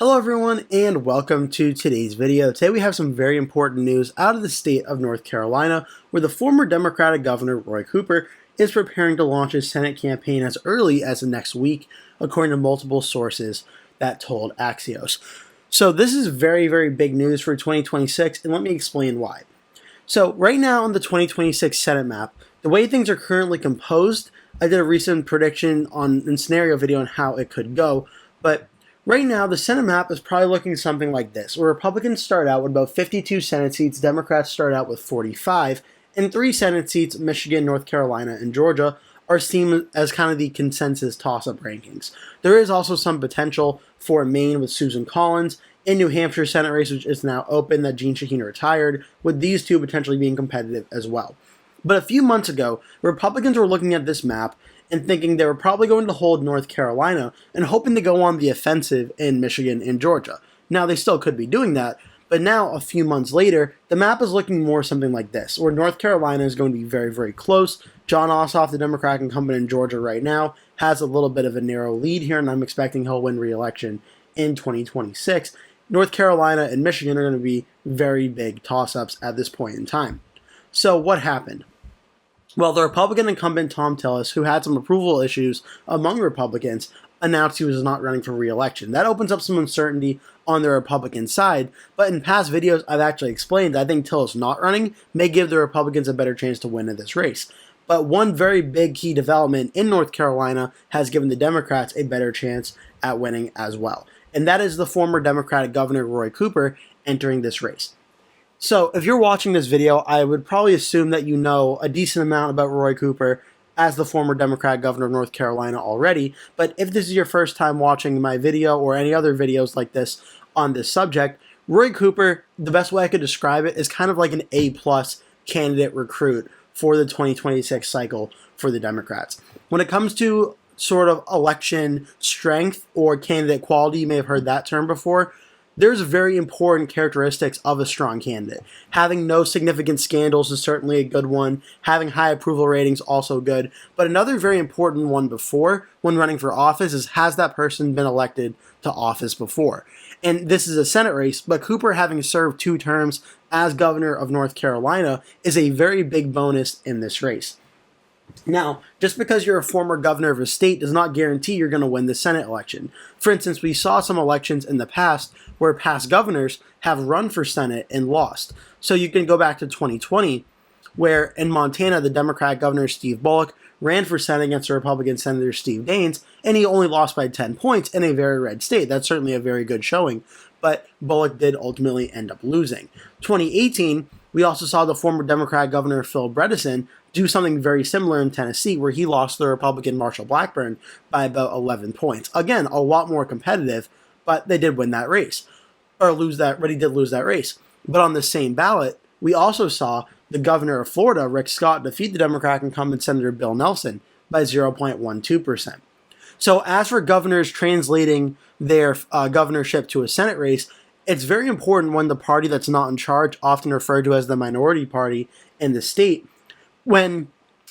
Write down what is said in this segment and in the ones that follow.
Hello everyone and welcome to today's video. Today we have some very important news out of the state of North Carolina, where the former Democratic Governor Roy Cooper is preparing to launch his Senate campaign as early as the next week, according to multiple sources that told Axios. So this is very big news for 2026, and let me explain why. So right now on the 2026 Senate map, the way things are currently composed, I did a recent prediction and scenario video on how it could go, but right now, the Senate map is probably looking something like this, where Republicans start out with about 52 Senate seats, Democrats start out with 45, and 3 Senate seats, Michigan, North Carolina, and Georgia, are seen as kind of the consensus toss-up rankings. There is also some potential for Maine with Susan Collins, in New Hampshire Senate race, which is now open, that Jeanne Shaheen retired, with these two potentially being competitive as well. But a few months ago, Republicans were looking at this map and thinking they were probably going to hold North Carolina and hoping to go on the offensive in Michigan and Georgia. Now, they still could be doing that, but now, a few months later, the map is looking more something like this, where North Carolina is going to be very close. Jon Ossoff, the Democratic incumbent in Georgia right now, has a little bit of a narrow lead here, and I'm expecting he'll win re-election in 2026. North Carolina and Michigan are going to be very big toss-ups at this point in time. So what happened? Well, the Republican incumbent Thom Tillis, who had some approval issues among Republicans, announced he was not running for re-election. That opens up some uncertainty on the Republican side, but in past videos I've actually explained that I think Tillis not running may give the Republicans a better chance to win in this race. But one very big key development in North Carolina has given the Democrats a better chance at winning as well, and that is the former Democratic Governor Roy Cooper entering this race. So, if you're watching this video, I would probably assume that you know a decent amount about Roy Cooper as the former Democratic governor of North Carolina already, but if this is your first time watching my video or any other videos like this on this subject, Roy Cooper, the best way I could describe it, is kind of like an A-plus candidate recruit for the 2026 cycle for the Democrats. When it comes to sort of election strength or candidate quality, you may have heard that term before, there's very important characteristics of a strong candidate. Having no significant scandals is certainly a good one. Having high approval ratings also good. But another very important one before, when running for office, is has that person been elected to office before? And this is a Senate race, but Cooper, having served 2 terms as governor of North Carolina, is a very big bonus in this race. Now, just because you're a former governor of a state does not guarantee you're going to win the Senate election. For instance, we saw some elections in the past where past governors have run for Senate and lost. So you can go back to 2020, where in Montana, the Democratic governor Steve Bullock ran for Senate against the Republican Senator Steve Daines, and he only lost by 10 points in a very red state. That's certainly a very good showing, but Bullock did ultimately end up losing. 2018, we also saw the former Democratic governor Phil Bredesen do something very similar in Tennessee, where he lost the Republican Marshall Blackburn by about 11 points. Again, a lot more competitive, but they did win that race, or lose that, but he did lose that race. But on the same ballot, we also saw the governor of Florida, Rick Scott, defeat the Democratic incumbent Senator Bill Nelson by 0.12%. So as for governors translating their governorship to a Senate race, it's very important when the party that's not in charge, often referred to as the minority party in the state, when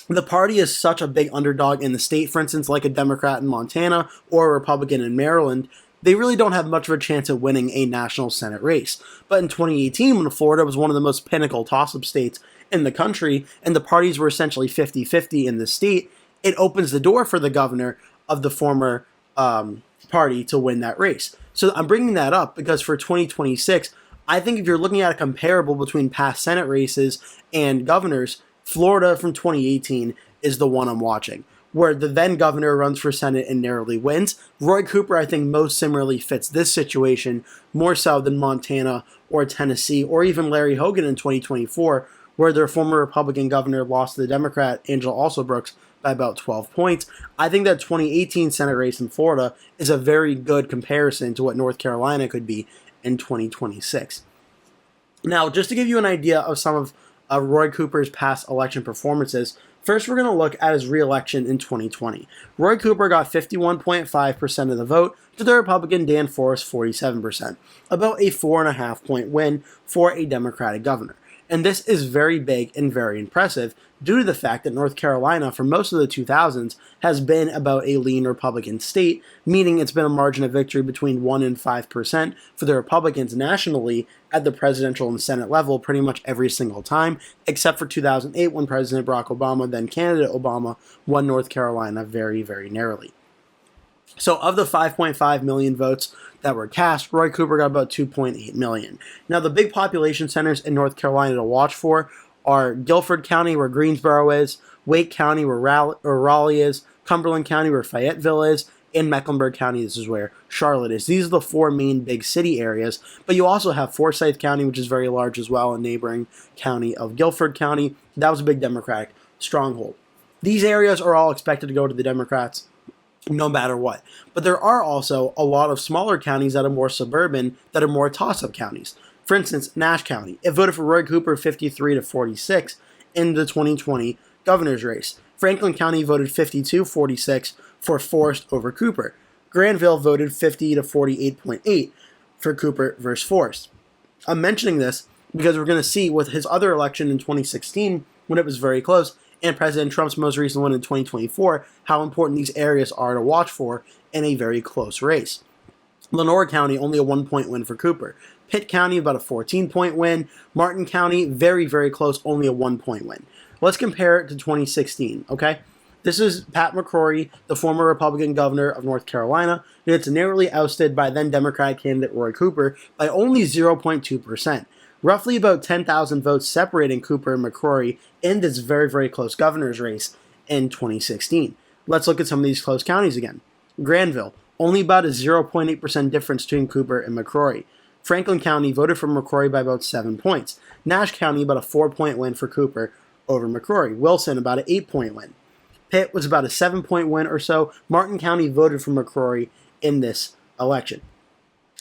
the party is such a big underdog in the state, for instance, like a Democrat in Montana or a Republican in Maryland, they really don't have much of a chance of winning a national Senate race. But in 2018, when Florida was one of the most pinnacle toss-up states in the country, and the parties were essentially 50-50 in the state, it opens the door for the governor of the former party to win that race. So I'm bringing that up because for 2026, I think if you're looking at a comparable between past Senate races and governors, Florida from 2018 is the one I'm watching, where the then governor runs for Senate and narrowly wins. Roy Cooper, I think, most similarly fits this situation more so than Montana or Tennessee or even Larry Hogan in 2024, where their former Republican governor lost to the Democrat Angela Alsobrooks by about 12 points. I think that 2018 Senate race in Florida is a very good comparison to what North Carolina could be in 2026. Now, just to give you an idea of some of Roy Cooper's past election performances, first we're going to look at his re-election in 2020. Roy Cooper got 51.5% of the vote to the Republican Dan Forest 47%, about a 4.5 point win for a Democratic governor. And this is very big and very impressive due to the fact that North Carolina, for most of the 2000s, has been about a lean Republican state, meaning it's been a margin of victory between 1% and 5% for the Republicans nationally at the presidential and Senate level pretty much every single time, except for 2008 when President Barack Obama, then candidate Obama, won North Carolina very, very narrowly. So of the 5.5 million votes that were cast, Roy Cooper got about 2.8 million. Now, the big population centers in North Carolina to watch for are Guilford County, where Greensboro is, Wake County, where Raleigh is, Cumberland County, where Fayetteville is, and Mecklenburg County, this is where Charlotte is. These are the four main big city areas, but you also have Forsyth County, which is very large as well, a neighboring county of Guilford County. That was a big Democratic stronghold. These areas are all expected to go to the Democrats no matter what. But there are also a lot of smaller counties that are more suburban, that are more toss-up counties. For instance, Nash County. It voted for Roy Cooper 53-46 in the 2020 governor's race. Franklin County voted 52-46 for Forrest over Cooper. Granville voted 50-48.8 for Cooper versus Forrest. I'm mentioning this because we're going to see with his other election in 2016, when it was very close, and President Trump's most recent one in 2024, how important these areas are to watch for in a very close race. Lenore County, only a 1-point win for Cooper. Pitt County, about a 14-point win. Martin County, very, very close, only a 1-point win. Let's compare it to 2016, okay? This is Pat McCrory, the former Republican governor of North Carolina, who gets narrowly ousted by then Democratic candidate Roy Cooper by only 0.2%. Roughly about 10,000 votes separating Cooper and McCrory in this very, very close governor's race in 2016. Let's look at some of these close counties again. Granville, only about a 0.8% difference between Cooper and McCrory. Franklin County voted for McCrory by about 7 points. Nash County, about a 4-point win for Cooper over McCrory. Wilson, about an 8-point win. Pitt was about a 7-point win or so. Martin County voted for McCrory in this election.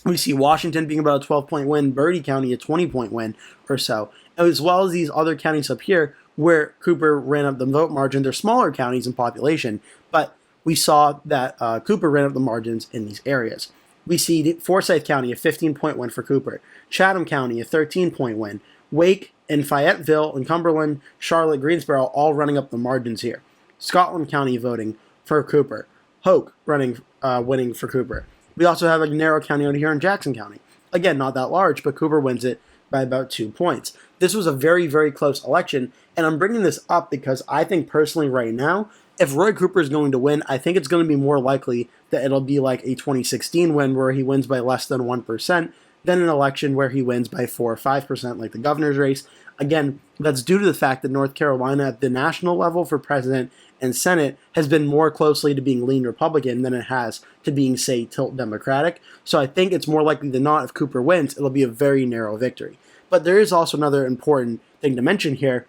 We see Washington being about a 12-point win, Bertie County a 20-point win or so, as well as these other counties up here where Cooper ran up the vote margin. They're smaller counties in population, but we saw that Cooper ran up the margins in these areas. We see Forsyth County a 15-point win for Cooper, Chatham County a 13-point win, Wake and Fayetteville and Cumberland, Charlotte, Greensboro all running up the margins here. Scotland County voting for Cooper, Hoke winning for Cooper. We also have a narrow county out here in Jackson County. Again, not that large, but Cooper wins it by about 2 points. This was a very, very close election, and I'm bringing this up because I think personally right now, if Roy Cooper is going to win, I think it's going to be more likely that it'll be like a 2016 win where he wins by less than 1% than an election where he wins by 4 or 5% like the governor's race. Again, that's due to the fact that North Carolina at the national level for president and Senate has been more closely to being lean Republican than it has to being, say, tilt Democratic. So I think it's more likely than not if Cooper wins, it'll be a very narrow victory. But there is also another important thing to mention here,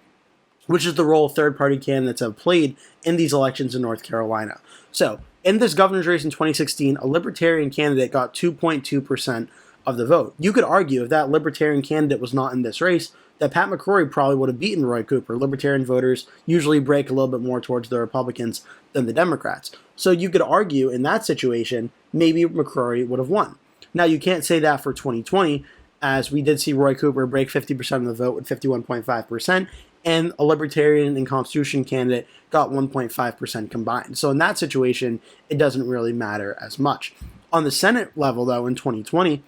which is the role third-party candidates have played in these elections in North Carolina. So, in this governor's race in 2016, a Libertarian candidate got 2.2% of the vote. You could argue if that Libertarian candidate was not in this race, that Pat McCrory probably would have beaten Roy Cooper. Libertarian voters usually break a little bit more towards the Republicans than the Democrats. So you could argue in that situation, maybe McCrory would have won. Now, you can't say that for 2020, as we did see Roy Cooper break 50% of the vote with 51.5%, and a Libertarian and Constitution candidate got 1.5% combined. So in that situation, it doesn't really matter as much. On the Senate level, though, in 2020,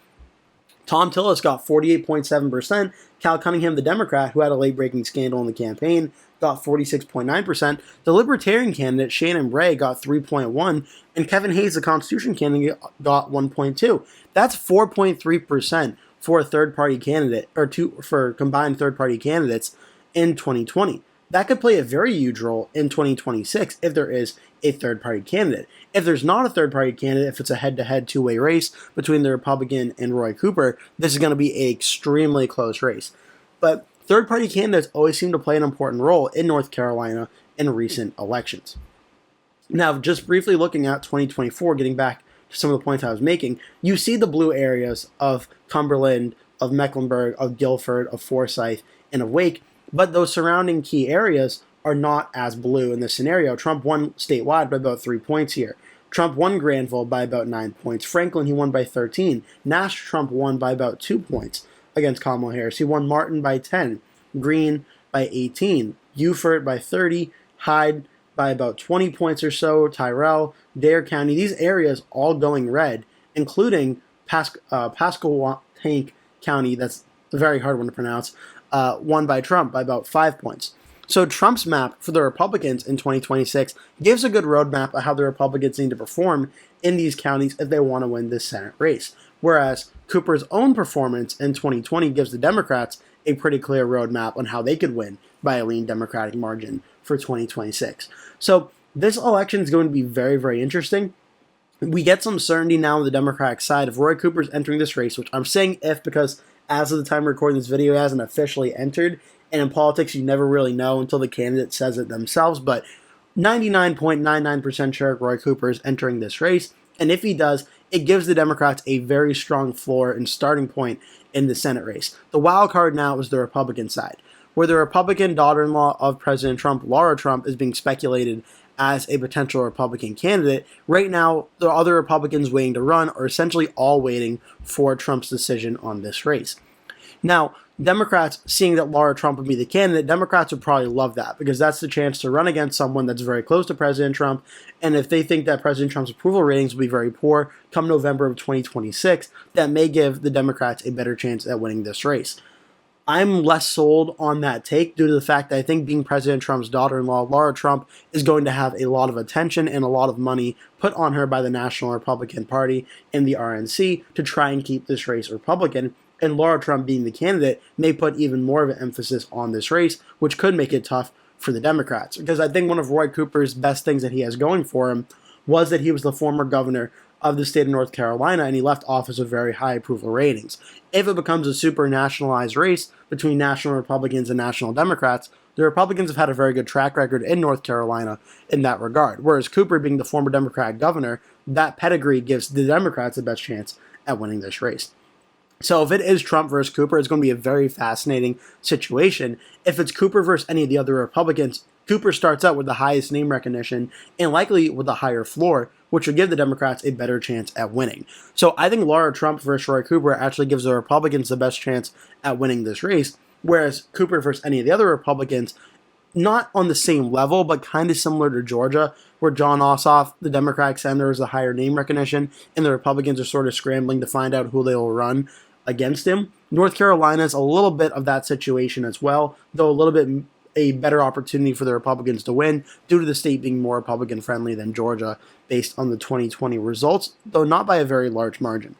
Tom Tillis got 48.7%. Cal Cunningham, the Democrat, who had a late-breaking scandal in the campaign, got 46.9%. The Libertarian candidate, Shannon Bray, got 3.1%. And Kevin Hayes, the Constitution candidate, got 1.2%. That's 4.3% for a third-party candidate, or for combined third-party candidates in 2020. That could play a very huge role in 2026 if there is a third-party candidate. If there's not a third-party candidate, if it's a head-to-head two-way race between the Republican and Roy Cooper, this is going to be an extremely close race. But third-party candidates always seem to play an important role in North Carolina in recent elections. Now, just briefly looking at 2024, getting back to some of the points I was making, you see the blue areas of Cumberland, of Mecklenburg, of Guilford, of Forsyth, and of Wake, but those surrounding key areas are not as blue in this scenario. Trump won statewide by about 3 points here. Trump won Granville by about 9 points. Franklin, he won by 13. Nash, Trump won by about 2 points against Kamala Harris. He won Martin by 10. Greene by 18, Beaufort by 30, Hyde by about 20 points or so, Tyrell, Dare County, these areas all going red, including Pasquotank County, that's a very hard one to pronounce, won by Trump by about 5 points. So Trump's map for the Republicans in 2026 gives a good roadmap of how the Republicans need to perform in these counties if they want to win this Senate race. Whereas Cooper's own performance in 2020 gives the Democrats a pretty clear roadmap on how they could win by a lean Democratic margin for 2026. So this election is going to be very, very interesting. We get some certainty now on the Democratic side if Roy Cooper's entering this race, which I'm saying if because as of the time of recording this video, he hasn't officially entered. And in politics, you never really know until the candidate says it themselves. But 99.99% sure Roy Cooper is entering this race. And if he does, it gives the Democrats a very strong floor and starting point in the Senate race. The wild card now is the Republican side, where the Republican daughter-in-law of President Trump, Laura Trump, is being speculated as a potential Republican candidate. Right now, the other Republicans waiting to run are essentially all waiting for Trump's decision on this race. Now, Democrats, seeing that Laura Trump would be the candidate, Democrats would probably love that because that's the chance to run against someone that's very close to President Trump. And if they think that President Trump's approval ratings will be very poor come November of 2026, that may give the Democrats a better chance at winning this race. I'm less sold on that take due to the fact that I think being President Trump's daughter-in-law, Laura Trump, is going to have a lot of attention and a lot of money put on her by the National Republican Party and the RNC to try and keep this race Republican. And Laura Trump being the candidate may put even more of an emphasis on this race, which could make it tough for the Democrats. Because I think one of Roy Cooper's best things that he has going for him was that he was the former governor of the state of North Carolina, and he left office with very high approval ratings. If it becomes a super nationalized race between national Republicans and national Democrats, the Republicans have had a very good track record in North Carolina in that regard. Whereas Cooper being the former Democratic governor, that pedigree gives the Democrats the best chance at winning this race. So if it is Trump versus Cooper, it's going to be a very fascinating situation. If it's Cooper versus any of the other Republicans, Cooper starts out with the highest name recognition and likely with a higher floor, which would give the Democrats a better chance at winning. So I think Laura Trump versus Roy Cooper actually gives the Republicans the best chance at winning this race, whereas Cooper versus any of the other Republicans, not on the same level, but kind of similar to Georgia, where John Ossoff, the Democratic senator, is a higher name recognition, and the Republicans are sort of scrambling to find out who they will run against him. North Carolina is a little bit of that situation as well, though a little bit a better opportunity for the Republicans to win due to the state being more Republican friendly than Georgia based on the 2020 results, though not by a very large margin.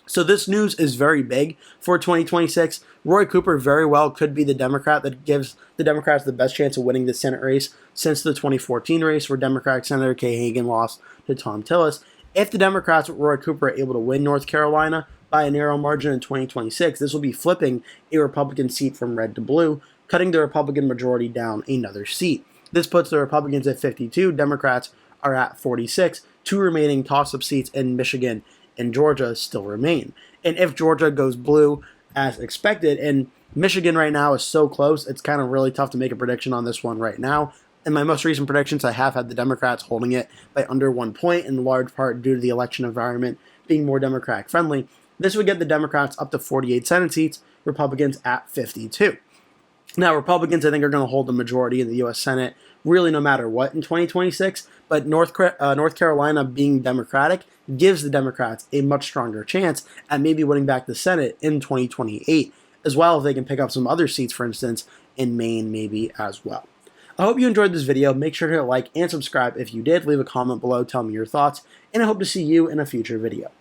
So this news is very big for 2026. Roy Cooper very well could be the Democrat that gives the Democrats the best chance of winning the Senate race since the 2014 race where Democratic Senator Kay Hagan lost to Tom Tillis. If the Democrats with Roy Cooper are able to win North Carolina by a narrow margin in 2026, this will be flipping a Republican seat from red to blue, cutting the Republican majority down another seat. This puts the Republicans at 52, Democrats are at 46. Two remaining toss-up seats in Michigan and Georgia still remain. And if Georgia goes blue as expected, and Michigan right now is so close, it's kind of really tough to make a prediction on this one right now. In my most recent predictions, I have had the Democrats holding it by under 1 point, in large part due to the election environment being more Democratic friendly. This would get the Democrats up to 48 Senate seats, Republicans at 52. Now, Republicans, I think, are going to hold the majority in the U.S. Senate, really no matter what in 2026, but North Carolina being Democratic gives the Democrats a much stronger chance at maybe winning back the Senate in 2028, as well if they can pick up some other seats, for instance, in Maine maybe as well. I hope you enjoyed this video. Make sure to hit like and subscribe if you did. Leave a comment below, tell me your thoughts, and I hope to see you in a future video.